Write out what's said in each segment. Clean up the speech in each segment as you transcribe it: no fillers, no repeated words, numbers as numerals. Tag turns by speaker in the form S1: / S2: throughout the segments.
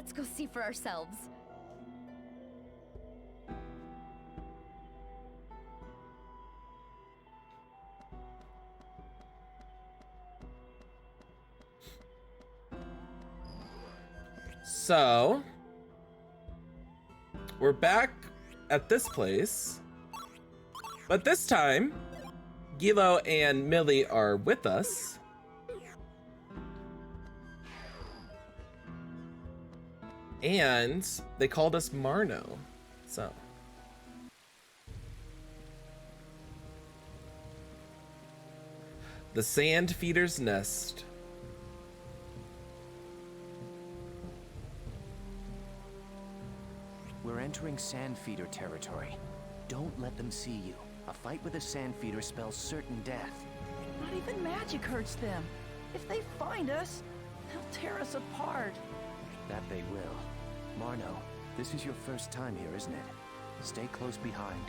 S1: Let's go see for ourselves.
S2: So, we're back at this place, but this time, Gilo and Millie are with us. And they called us Marno, so. The Sand Feeder's Nest.
S3: We're entering Sandfeeder territory. Don't let them see you. A fight with a Sandfeeder spells certain death.
S4: Not even magic hurts them. If they find us, they'll tear us apart.
S3: That they will. Marno, this is your first time here, isn't it? Stay close behind.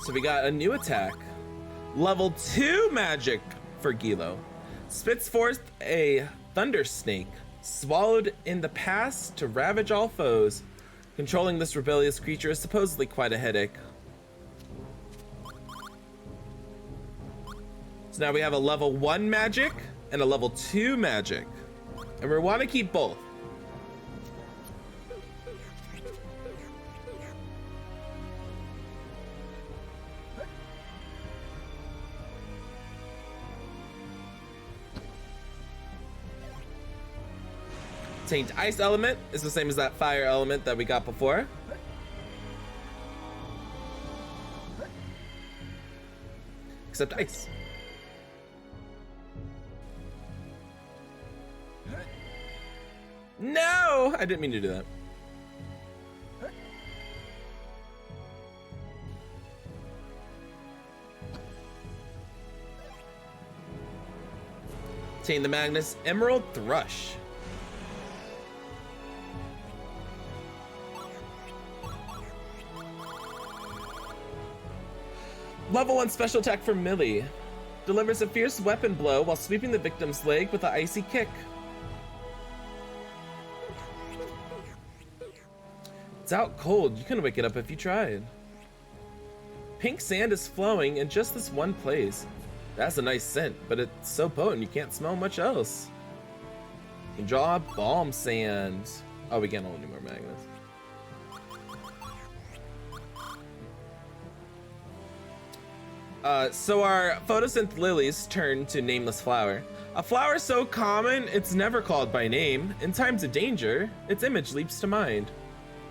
S2: So we got a new attack. Level 2 magic for Gilo. Spits forth a thunder snake, swallowed in the past to ravage all foes. Controlling this rebellious creature is supposedly quite a headache. So now we have a level 1 magic and a level 2 magic. And we want to keep both. Taint Ice element is the same as that fire element that we got before. Except ice. No! I didn't mean to do that. Taint the Magnus Emerald Thrush. Level 1 special attack for Millie. Delivers a fierce weapon blow while sweeping the victim's leg with an icy kick. It's out cold. You couldn't wake it up if you tried. Pink sand is flowing in just this one place. That's a nice scent, but it's so potent you can't smell much else. You can draw balm sand. Oh, we can't hold any more magnets. So our photosynth lilies turn to nameless flower. A flower so common, it's never called by name. In times of danger, its image leaps to mind.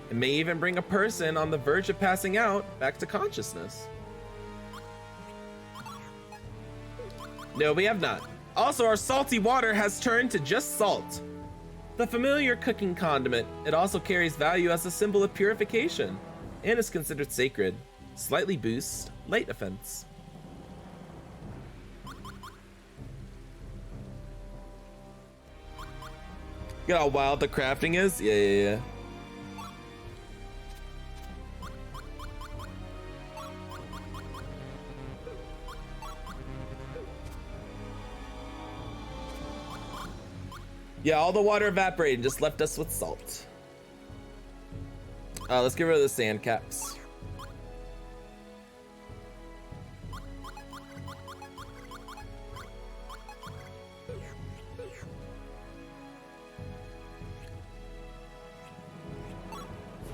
S2: It may even bring a person on the verge of passing out back to consciousness. No, we have not. Also, our salty water has turned to just salt. The familiar cooking condiment, it also carries value as a symbol of purification and is considered sacred. Slightly boosts light offense. Get how wild the crafting is? Yeah. Yeah, all the water evaporated and just left us with salt. Let's get rid of the sand caps.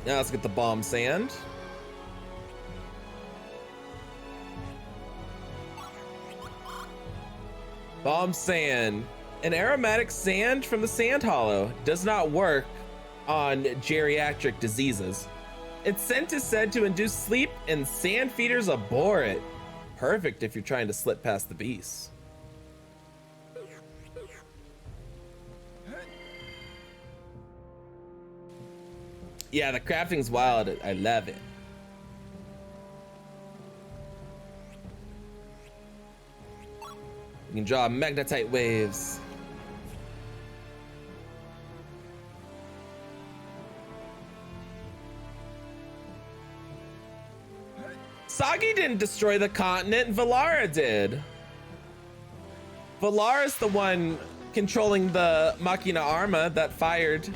S2: Now let's get the bomb sand. Bomb sand. An aromatic sand from the sand hollow does not work on geriatric diseases. Its scent is said to induce sleep and sand feeders abhor it. Perfect if you're trying to slip past the beast. Yeah, the crafting's wild. I love it. You can draw magnetite waves. Sagi didn't destroy the continent, Valara did. Valara's the one controlling the Machina Arma that fired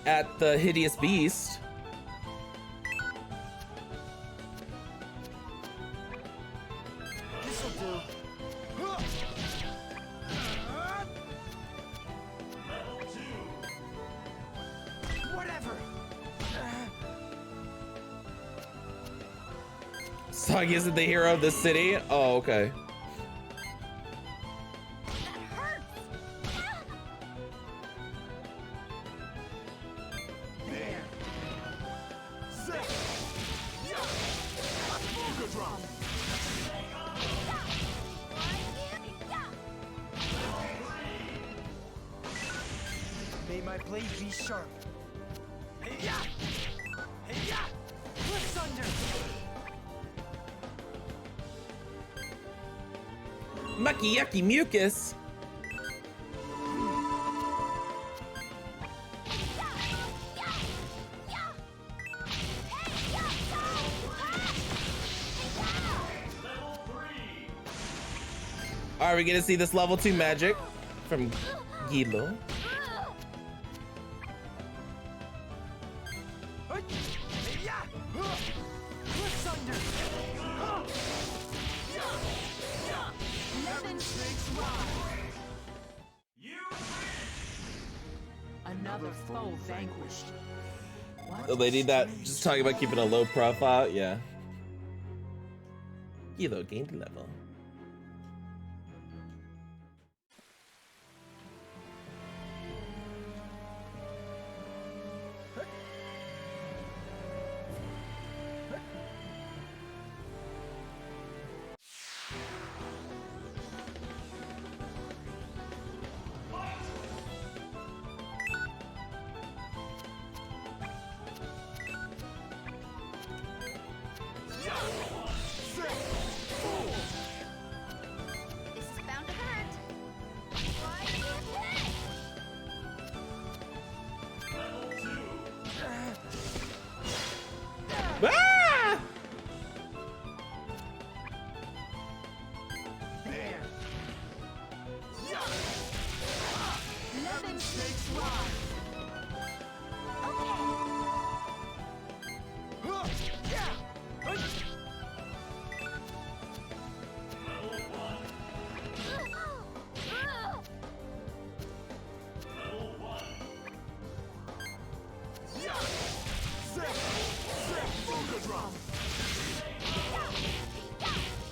S2: at the hideous beast.
S3: This'll do. Whatever.
S2: Sagi isn't the hero of the city? Oh, okay.
S3: May my blade be sharp. Hey-ya! Hey-ya! Cliff's under!
S2: Mucky yucky mucus. Are we gonna see this level 2 magic from Gilo?
S3: Hey-ya! Cliff's under! Lemon snakes ride!
S4: Another foe vanquished.
S2: The lady that just talking about keeping a low profile, yeah. Gilo gained level.
S1: This is bound to hurt.
S2: Ah!
S3: Lemon snakes ride!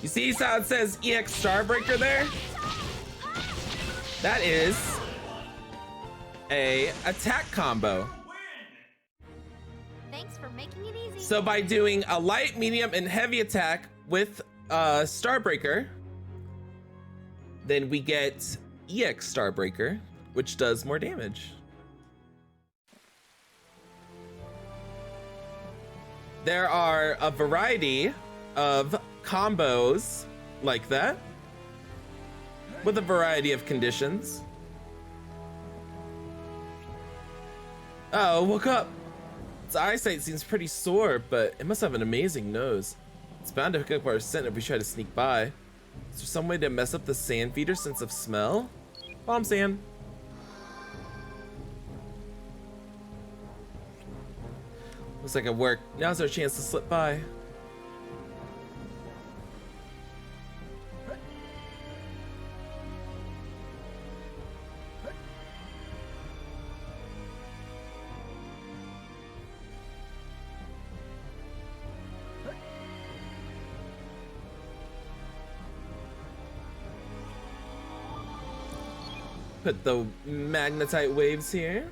S2: You see how it says EX Starbreaker there? That is a attack combo.
S1: Thanks for making it easy.
S2: So by doing a light, medium, and heavy attack with Starbreaker, then we get EX Starbreaker, which does more damage. There are a variety of combos like that with a variety of conditions. Oh, woke up. Its eyesight seems pretty sore, but it must have an amazing nose. It's bound to hook up our scent if we try to sneak by. Is there some way to mess up the sand feeder's sense of smell? Bomb sand. Looks like it worked. Now's our chance to slip by. Put the magnetite waves here.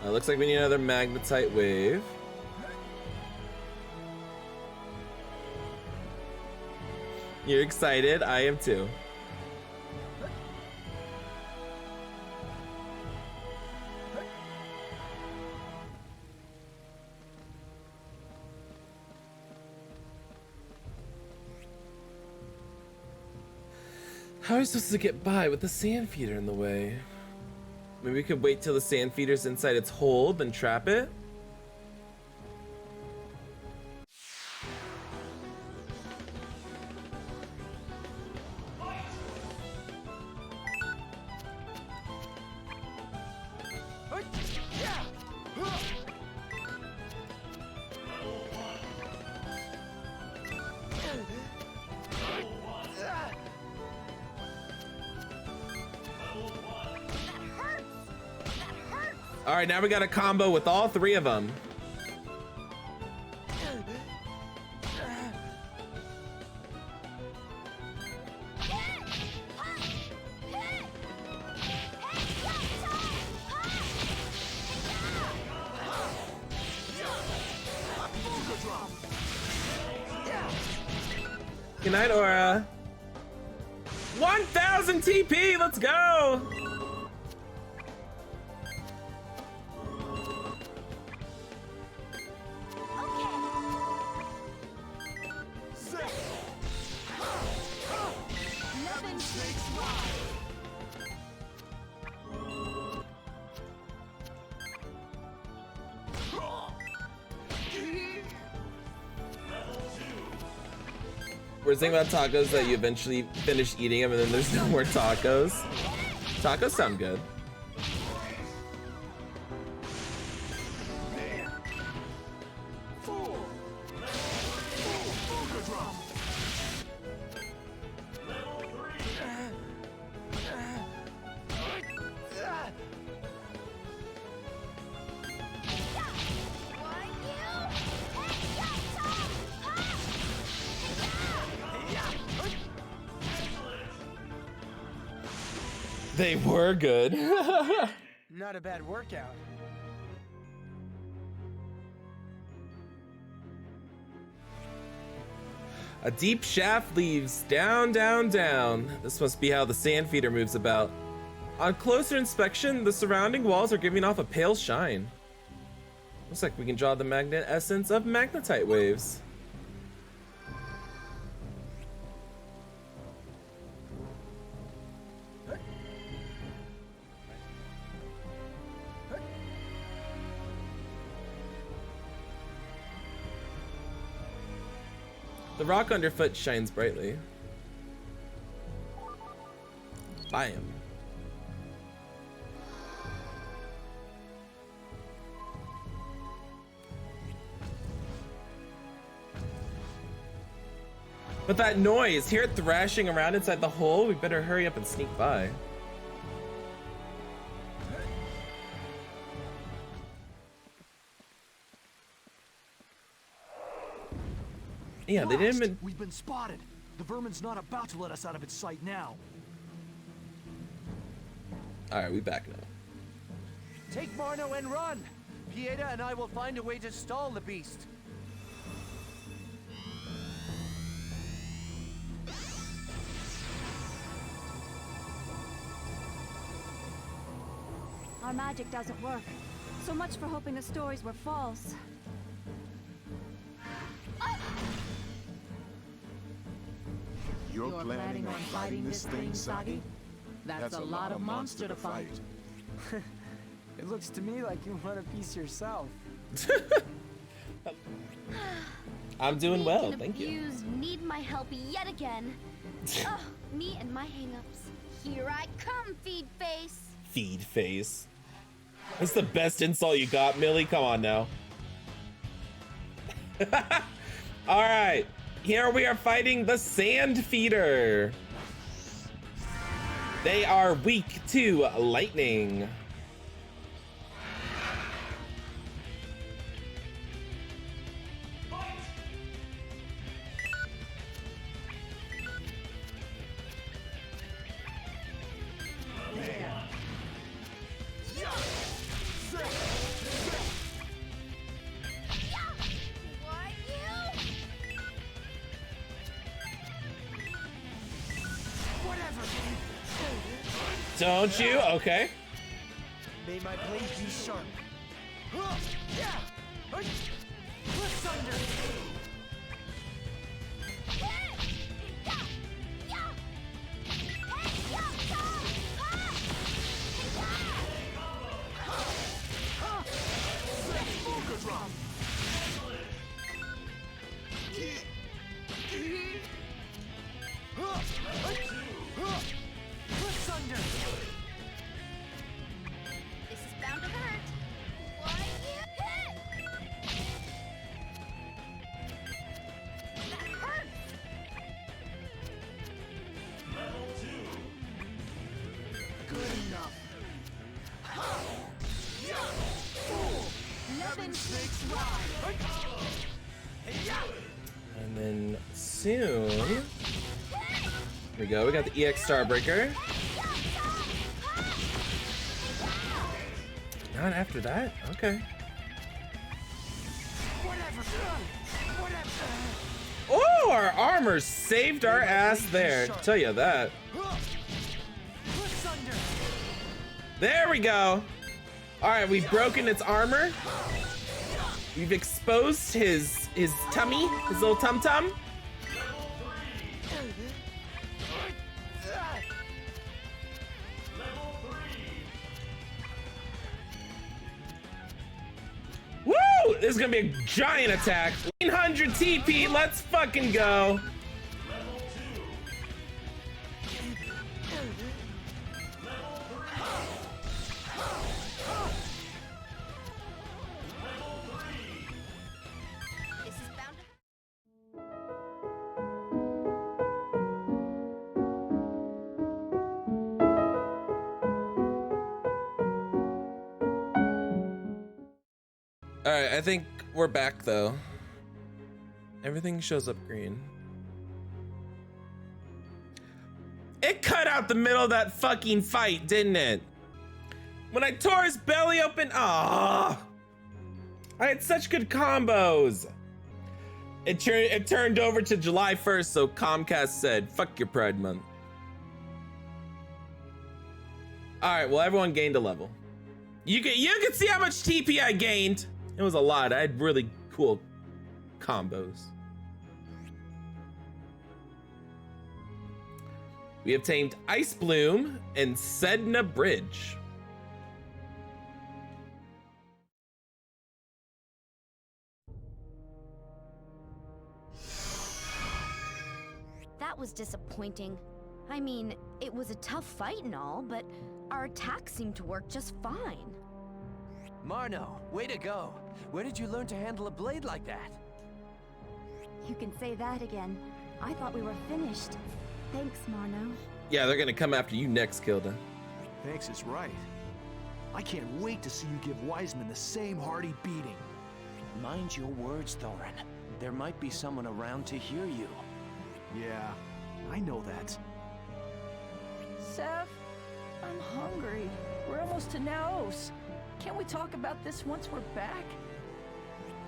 S2: Looks like we need another magnetite wave. You're excited? I am too. How are we supposed to get by with the sand feeder in the way? Maybe we could wait till the sand feeder's inside its hole, then trap it? All right, now we got a combo with all three of them. Good night, Aura. 1,000 TP, let's go. Worst thing about tacos is that you eventually finish eating them and then there's no more tacos. Tacos sound good. They were good.
S5: Not a bad workout.
S2: A deep shaft leads down, down, down. This must be how the sand feeder moves about. On closer inspection, the surrounding walls are giving off a pale shine. Looks like we can draw the magnet essence of magnetite waves. The rock underfoot shines brightly. Buy him. But that noise, hear it thrashing around inside the hole? We better hurry up and sneak by. Yeah, they didn't even...
S5: We've been spotted. The vermin's not about to let us out of its sight now.
S2: Alright, we back now.
S3: Take Marno and run! Pieta and I will find a way to stall the beast.
S6: Our magic doesn't work. So much for hoping the stories were false.
S7: You're planning on fighting this thing, Sagi? That's a lot of monster to fight.
S5: It looks to me like you want a piece yourself.
S2: I'm doing well,
S1: Weak and
S2: thank you.
S1: abused need my help yet again. Ugh, me and my hangups. Here I come, feed face.
S2: Feed face. That's the best insult you got, Millie. Come on now. All right, here we are fighting the sand feeder. They are weak to lightning. Don't you? Okay.
S5: May my blade be sharp. Asunder.
S2: soon. Here we go. We got the EX Starbreaker. Not after that? Okay. Oh, our armor saved our ass there. Tell you that. There we go. All right, we've broken its armor. We've exposed his tummy, his little tum-tum. Woo! This is gonna be a giant attack. 900 TP, let's fucking go.
S1: This is bound to.
S2: All right, I think we're back though. Everything shows up green. It cut out the middle of that fucking fight, didn't it? When I tore his belly open, ah! I had such good combos. It turned over to July 1st, so Comcast said, fuck your Pride Month. All right, well, everyone gained a level. You can see how much TP I gained. It was a lot. I had really cool combos. We obtained Ice Bloom and Sedna Bridge.
S1: That was disappointing. I mean, it was a tough fight and all, but our attack seemed to work just fine.
S3: Marno, way to go. Where did you learn to handle a blade like that?
S6: You can say that again. I thought we were finished. Thanks, Marno.
S2: Yeah, they're gonna come after you next, Kilda.
S8: Thanks is right. I can't wait to see you give Wiseman the same hearty beating.
S3: Mind your words, Thorin. There might be someone around to hear you.
S8: Yeah, I know that.
S4: Seth, I'm hungry. We're almost to Naos. Can't we talk about this once we're back?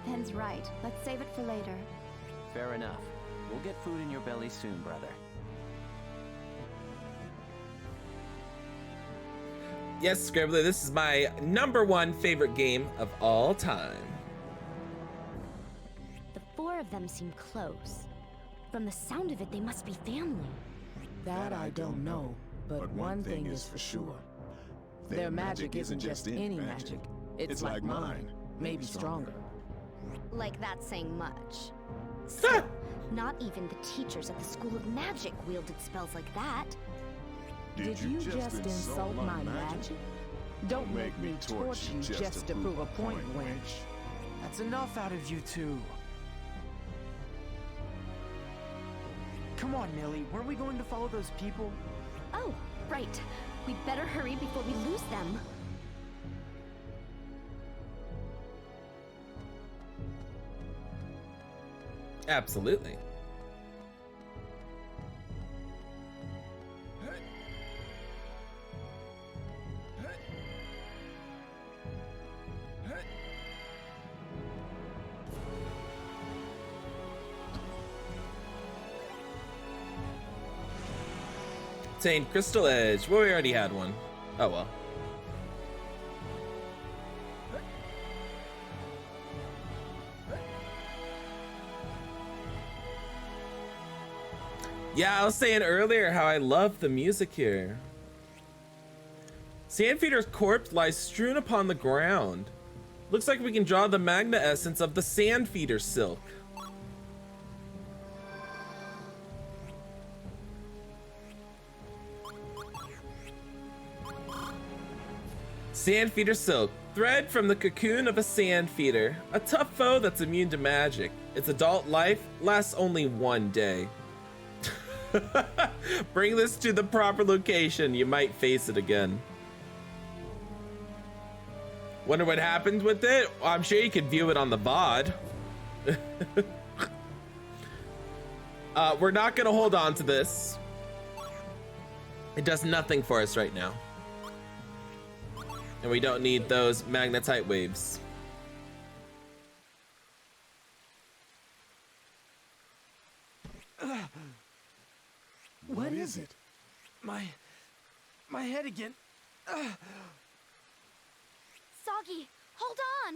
S6: Ben's right. Let's save it for later.
S3: Fair enough. We'll get food in your belly soon, brother.
S2: Yes, Scribbler, this is my #1 favorite game of all time.
S1: The four of them seem close. From the sound of it, they must be family.
S9: That I don't know, but one thing is for sure. Their magic isn't just any magic. It's like mine, maybe stronger.
S1: Like that's saying much. So, not even the teachers at the School of Magic wielded spells like that.
S9: Did you just insult my magic? Don't make me torture you just to prove a point, wench.
S5: That's enough out of you two. Come on, Millie. Weren't we going to follow those people?
S1: Oh, right. We'd better hurry before we lose them.
S2: Absolutely. Obtained Crystal Edge. Well, we already had one. Oh well. Yeah, I was saying earlier how I love the music here. Sandfeeder's corpse lies strewn upon the ground. Looks like we can draw the magna essence of the Sandfeeder silk. Sandfeeder silk, thread from the cocoon of a sandfeeder, a tough foe that's immune to magic. Its adult life lasts only 1 day. Bring this to the proper location, you might face it again. Wonder what happened with it? Well, I'm sure you could view it on the VOD. We're not gonna hold on to this. It does nothing for us right now. And we don't need those magnetite waves.
S8: What is it?
S5: My head again.
S1: Soggy, hold on!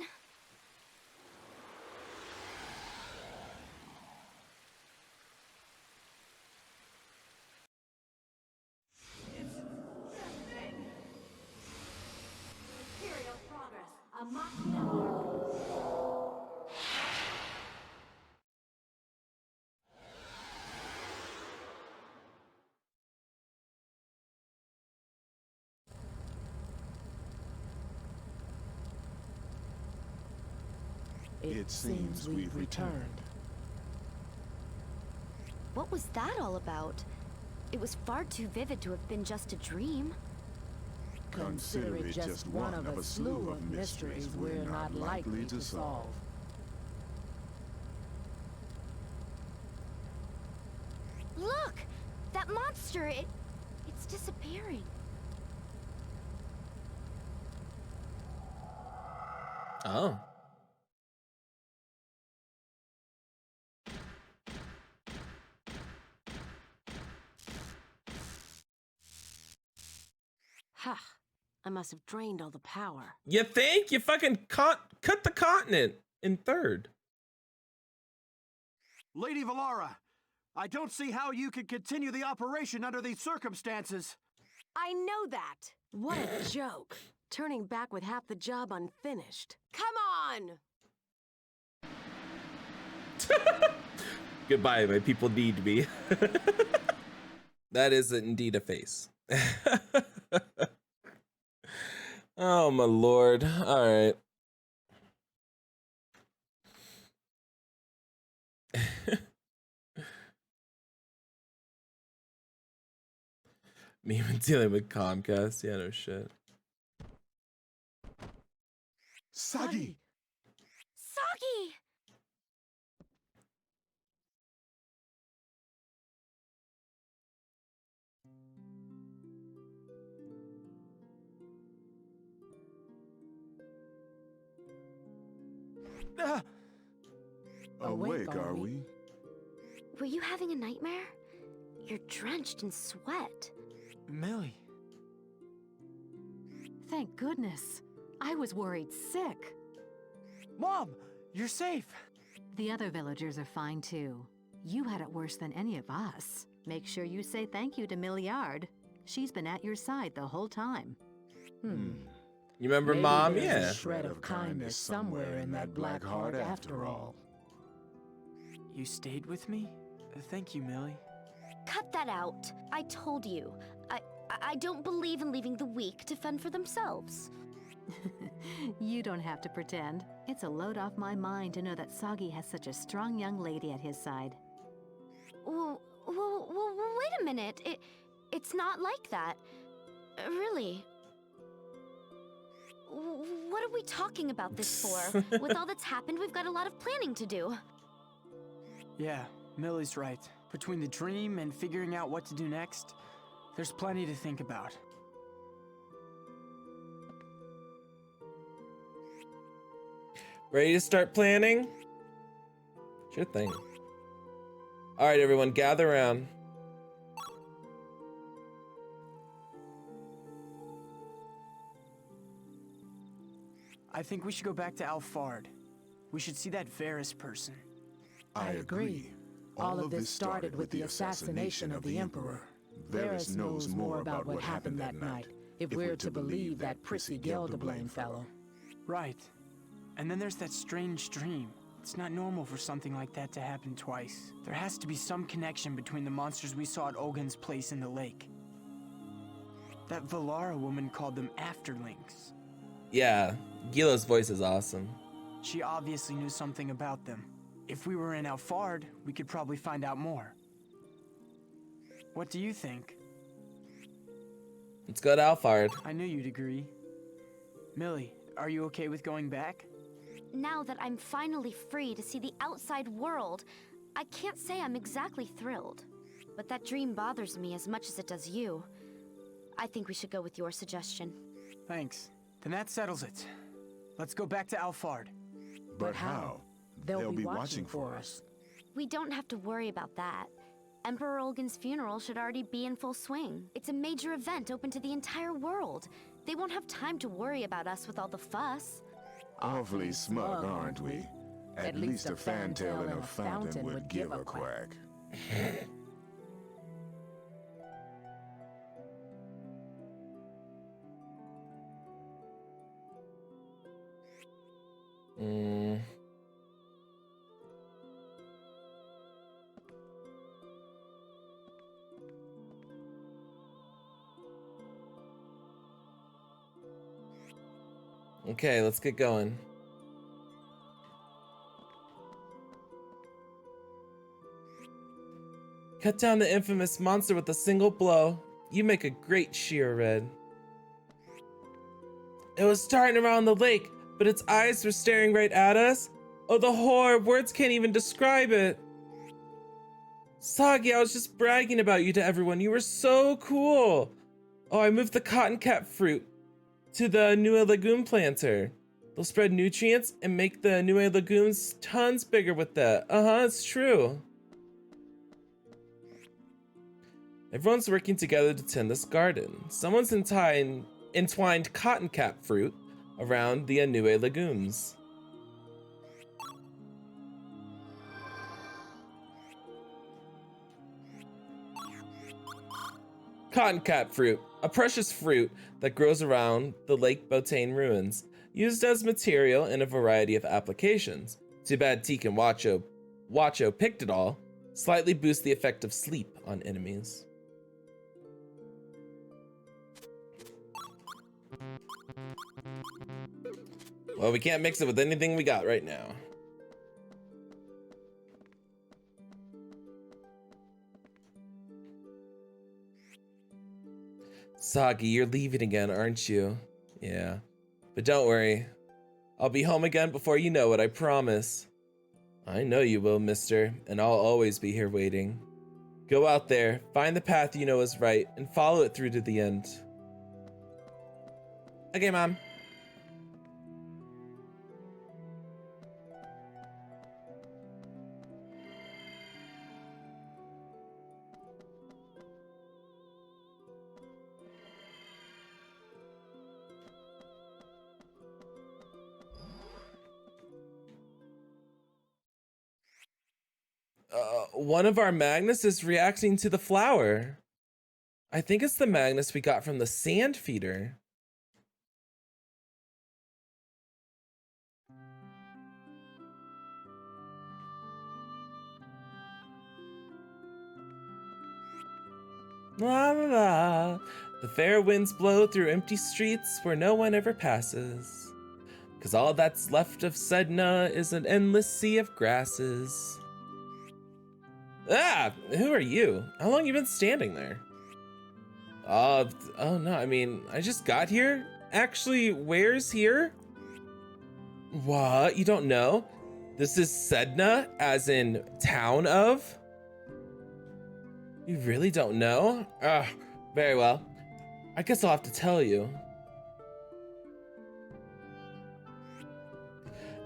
S9: It seems we've returned.
S1: What was that all about? It was far too vivid to have been just a dream.
S9: Consider it just one of a slew of mysteries we're not likely to solve.
S1: Look! That monster, it's disappearing.
S2: Oh.
S10: Ha! I must have drained all the power.
S2: You think? You fucking cut the continent in third.
S8: Lady Valara, I don't see how you can continue the operation under these circumstances.
S10: I know that! What a joke! Turning back with half the job unfinished. Come on!
S2: Goodbye, my people need me. That is indeed a face. Oh my lord. All right. Me even dealing with Comcast. Yeah, no shit.
S8: Soggy!
S1: Soggy!
S7: Awake, are we?
S1: Were you having a nightmare? You're drenched in sweat.
S5: Millie.
S10: Thank goodness. I was worried sick.
S5: Mom, you're safe.
S11: The other villagers are fine too. You had it worse than any of us. Make sure you say thank you to Milliard. She's been at your side the whole time.
S2: You remember
S9: Maybe
S2: Mom?
S9: there's
S2: Yeah.
S9: a shred of kindness somewhere in that black heart after all.
S5: You stayed with me? Thank you, Millie.
S1: Cut that out. I told you. I don't believe in leaving the weak to fend for themselves.
S11: You don't have to pretend. It's a load off my mind to know that Soggy has such a strong young lady at his side.
S1: Well, wait a minute. It's not like that. Really. What are we talking about this for? With all that's happened, we've got a lot of planning to do.
S5: Yeah, Millie's right. Between the dream and figuring out what to do next, there's plenty to think about.
S2: Ready to start planning? Sure thing. All right, everyone, gather around.
S5: I think we should go back to Alfard. We should see that Varys person.
S9: I agree. All of this started with the assassination of the Emperor. Varys knows more about what happened that night, if we're to believe that prissy Gelderblame fellow.
S5: Right. And then there's that strange dream. It's not normal for something like that to happen twice. There has to be some connection between the monsters we saw at Olgin's place in the lake. That Valara woman called them afterlings.
S2: Yeah, Gilo's voice is awesome.
S5: She obviously knew something about them. If we were in Alfard, we could probably find out more. What do you think?
S2: Let's go to Alfard.
S5: I knew you'd agree. Millie, are you okay with going back?
S1: Now that I'm finally free to see the outside world, I can't say I'm exactly thrilled. But that dream bothers me as much as it does you. I think we should go with your suggestion.
S5: Thanks. Then that settles it. Let's go back to Alfard.
S7: But how?
S9: They'll be watching for us.
S1: We don't have to worry about that. Emperor Olgin's funeral should already be in full swing. It's a major event open to the entire world. They won't have time to worry about us with all the fuss.
S7: Awfully smug, aren't we? At least a fantail in a fountain would give a quack.
S2: Okay, let's get going. Cut down the infamous monster with a single blow. You make a great sheer red. It was darting around the lake, but its eyes were staring right at us. Oh, the horror, words can't even describe it. Sagi, I was just bragging about you to everyone. You were so cool. Oh, I moved the cotton cap fruit to the Nue legume planter. They'll spread nutrients and make the Nue legumes tons bigger with that. It's true. Everyone's working together to tend this garden. Someone's entwined cotton cap fruit around the Nue legumes. Cotton cap fruit, a precious fruit that grows around the Lake Baten ruins, used as material in a variety of applications. Too bad Teak and Wacho picked it all. Slightly boost the effect of sleep on enemies. Well, we can't mix it with anything we got right now. Sagi, you're leaving again, aren't you? Yeah. But don't worry. I'll be home again before you know it, I promise. I know you will, mister, and I'll always be here waiting. Go out there, find the path you know is right, and follow it through to the end. Okay, Mom. One of our Magnus is reacting to the flower. I think it's the Magnus we got from the sand feeder. La la la. The fair winds blow through empty streets where no one ever passes. 'Cause all that's left of Sedna is an endless sea of grasses. Ah, who are you? How long you been standing there? Oh no, I mean, I just got here? Actually, where's here? What, you don't know? This is Sedna, as in town of? You really don't know? Very well. I guess I'll have to tell you.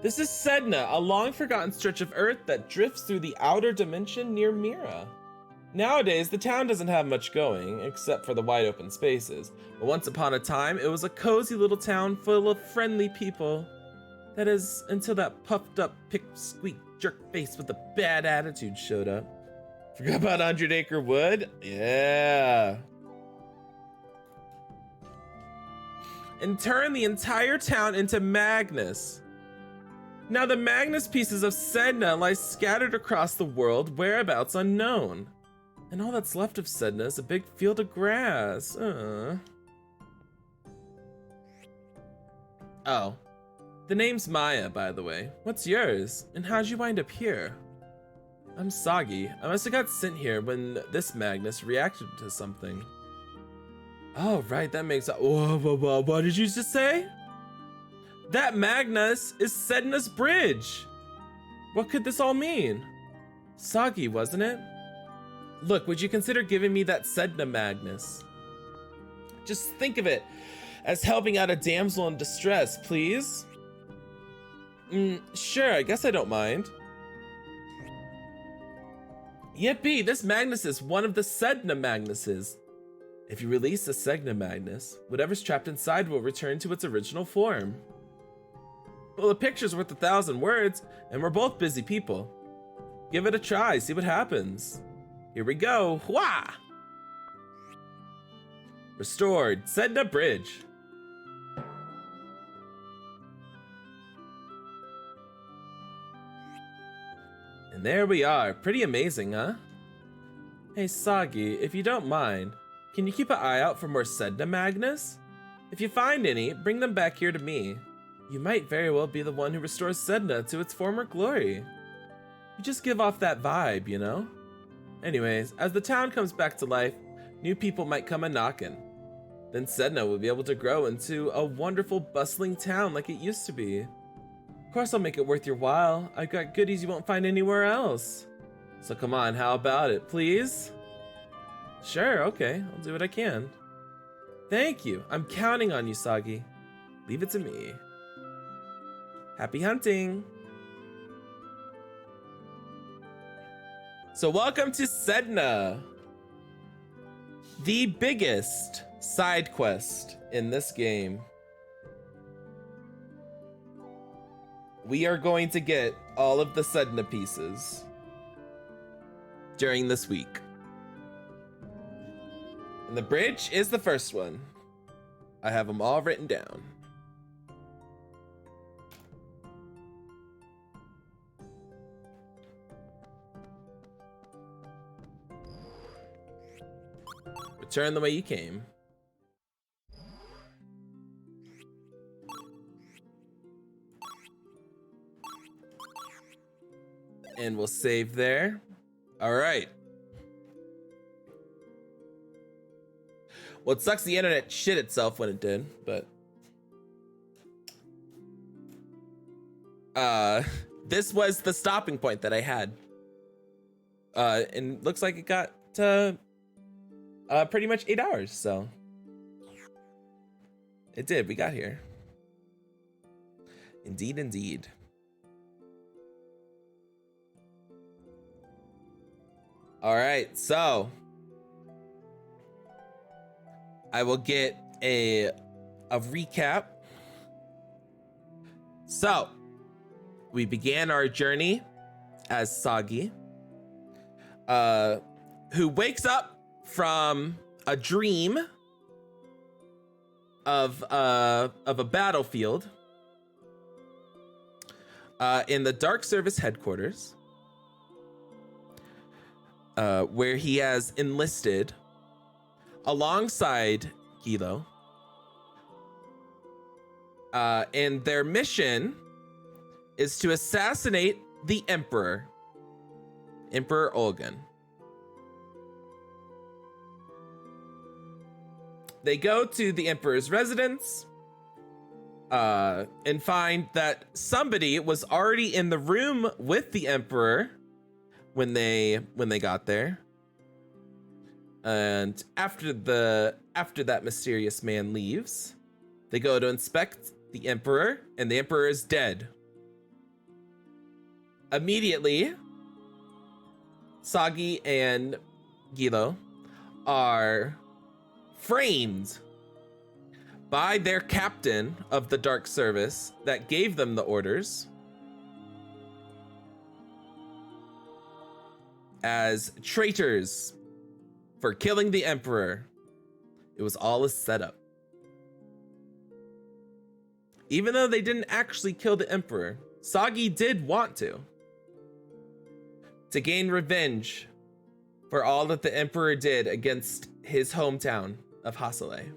S2: This is Sedna, a long-forgotten stretch of Earth that drifts through the outer dimension near Mira. Nowadays, the town doesn't have much going, except for the wide-open spaces. But once upon a time, it was a cozy little town full of friendly people. That is, until that puffed-up, pick-squeak jerk face with a bad attitude showed up. Forgot about 100 Acre Wood? Yeah. And turned the entire town into Magnus. Now the Magnus pieces of Sedna lie scattered across the world, whereabouts unknown. And all that's left of Sedna is a big field of grass. Oh. The name's Maya, by the way. What's yours? And how'd you wind up here? I'm Sagi. I must have got sent here when this Magnus reacted to something. Oh, right, that makes... Whoa, what did you just say? That Magnus is Sedna's bridge. What could this all mean? Soggy, wasn't it? Look, would you consider giving me that Sedna Magnus? Just think of it as helping out a damsel in distress, please. Sure, I guess I don't mind. Yippee, this Magnus is one of the Sedna Magnuses. If you release the Sedna Magnus, whatever's trapped inside will return to its original form. Well, a picture's worth 1,000 words, and we're both busy people. Give it a try, see what happens. Here we go, Hwah! Restored, Sedna Bridge. And there we are, pretty amazing, huh? Hey Soggy, if you don't mind, can you keep an eye out for more Sedna Magnus? If you find any, bring them back here to me. You might very well be the one who restores Sedna to its former glory. You just give off that vibe, you know? Anyways, as the town comes back to life, new people might come a-knockin'. Then Sedna will be able to grow into a wonderful, bustling town like it used to be. Of course I'll make it worth your while. I've got goodies you won't find anywhere else. So come on, how about it, please? Sure, okay, I'll do what I can. Thank you, I'm counting on you, Soggy. Leave it to me. Happy hunting! So welcome to Sedna, the biggest side quest in this game. We are going to get all of the Sedna pieces during this week. And the bridge is the first one. I have them all written down. Return the way you came. And we'll save there. All right. Well, it sucks the internet shit itself when it did, but this was the stopping point that I had. And looks like it got to pretty much 8 hours, so it did. We got here. Indeed, indeed. All right, so I will get a recap. So we began our journey as Soggy, who wakes up from a dream of a battlefield in the Dark Service headquarters, where he has enlisted alongside Gilo. And their mission is to assassinate the Emperor, Emperor Olgan. They go to the Emperor's residence and find that somebody was already in the room with the Emperor when they got there. And after that mysterious man leaves, they go to inspect the Emperor, and the Emperor is dead. Immediately, Soggy and Gilo are framed by their captain of the Dark Service that gave them the orders as traitors for killing the Emperor. It was all a setup. Even though they didn't actually kill the Emperor, Soggy did want to gain revenge for all that the Emperor did against his hometown of Hasale.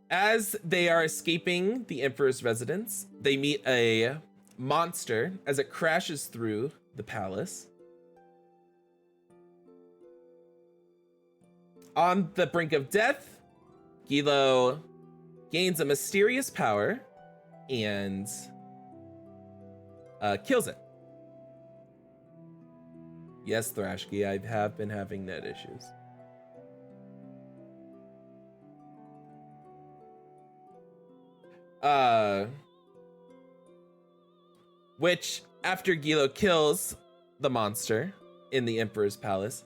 S2: As they are escaping the Emperor's residence, they meet a monster as it crashes through the palace. On the brink of death, Gilo gains a mysterious power and kills it. Yes, Thrashkey, I have been having net issues. Which, after Gilo kills the monster in the Emperor's Palace,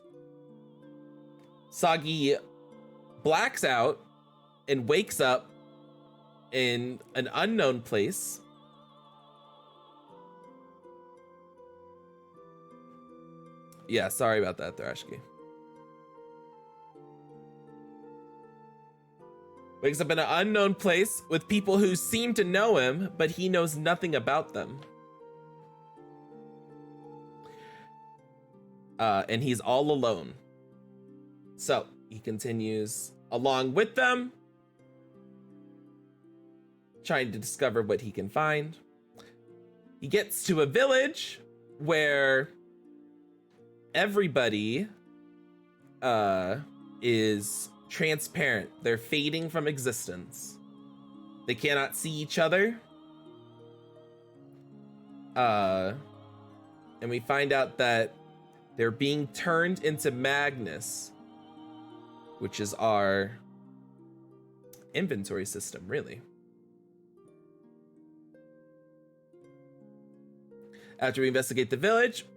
S2: Sagi blacks out and wakes up in an unknown place. Yeah, sorry about that, Thrashkey. Wakes up in an unknown place with people who seem to know him, but he knows nothing about them. And he's all alone. So he continues along with them, trying to discover what he can find. He gets to a village where everybody is transparent. They're fading from existence. They cannot see each other. And we find out that they're being turned into Magnus, which is our inventory system, really. After we investigate the village,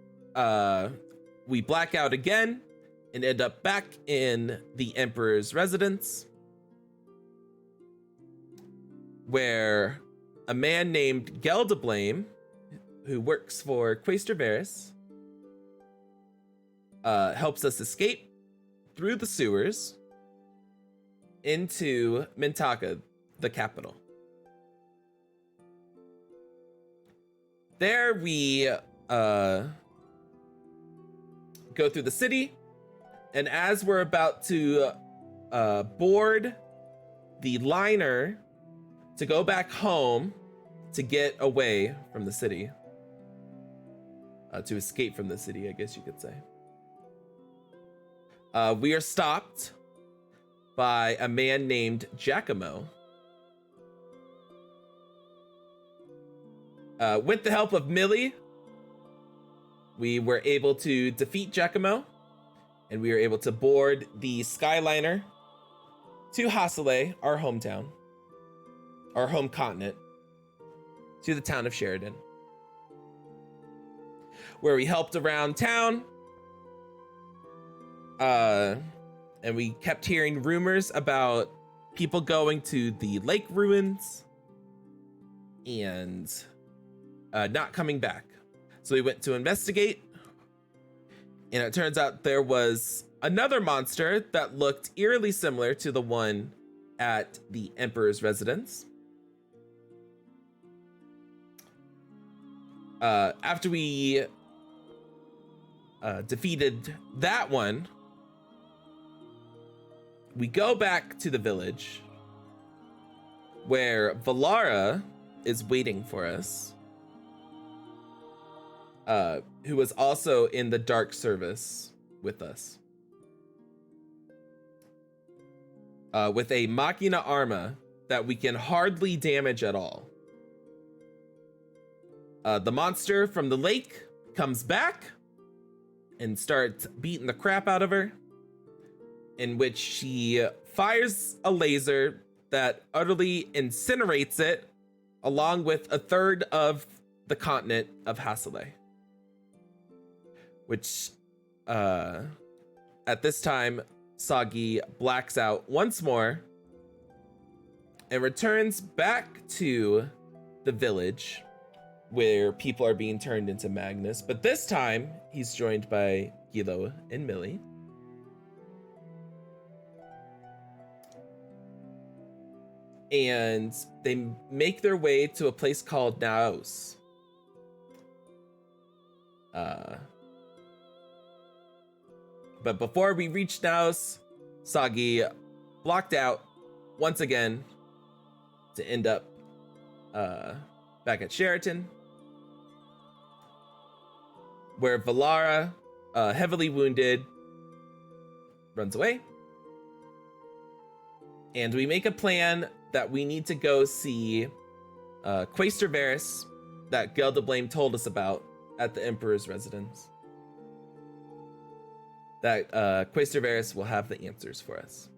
S2: we black out again and end up back in the Emperor's residence, where a man named Geldablame, who works for Quaestor Varys, helps us escape through the sewers into Mintaka, the capital. There we go through the city, and as we're about to board the liner to go back home to get away from the city, to escape from the city, I guess you could say, we are stopped by a man named Giacomo. With the help of Millie, we were able to defeat Giacomo, and we were able to board the Skyliner to Hasale, our hometown, our home continent, to the town of Sheridan, where we helped around town. And we kept hearing rumors about people going to the lake ruins and not coming back. So we went to investigate, and it turns out there was another monster that looked eerily similar to the one at the Emperor's residence. After we defeated that one, we go back to the village where Valara is waiting for us, who was also in the Dark Service with us, with a Machina Arma that we can hardly damage at all. The monster from the lake comes back and starts beating the crap out of her, in which she fires a laser that utterly incinerates it, along with a third of the continent of Hasale. Which, at this time, Sagi blacks out once more and returns back to the village where people are being turned into Magnus. But this time, he's joined by Gilo and Millie. And they make their way to a place called Naos. But before we reach Naos, Sagi blocked out once again to end up back at Sheraton, where Valara, heavily wounded, runs away. And we make a plan that we need to go see Quaestor Varys that Gelderblame told us about at the Emperor's residence. That Quaestor Varys will have the answers for us.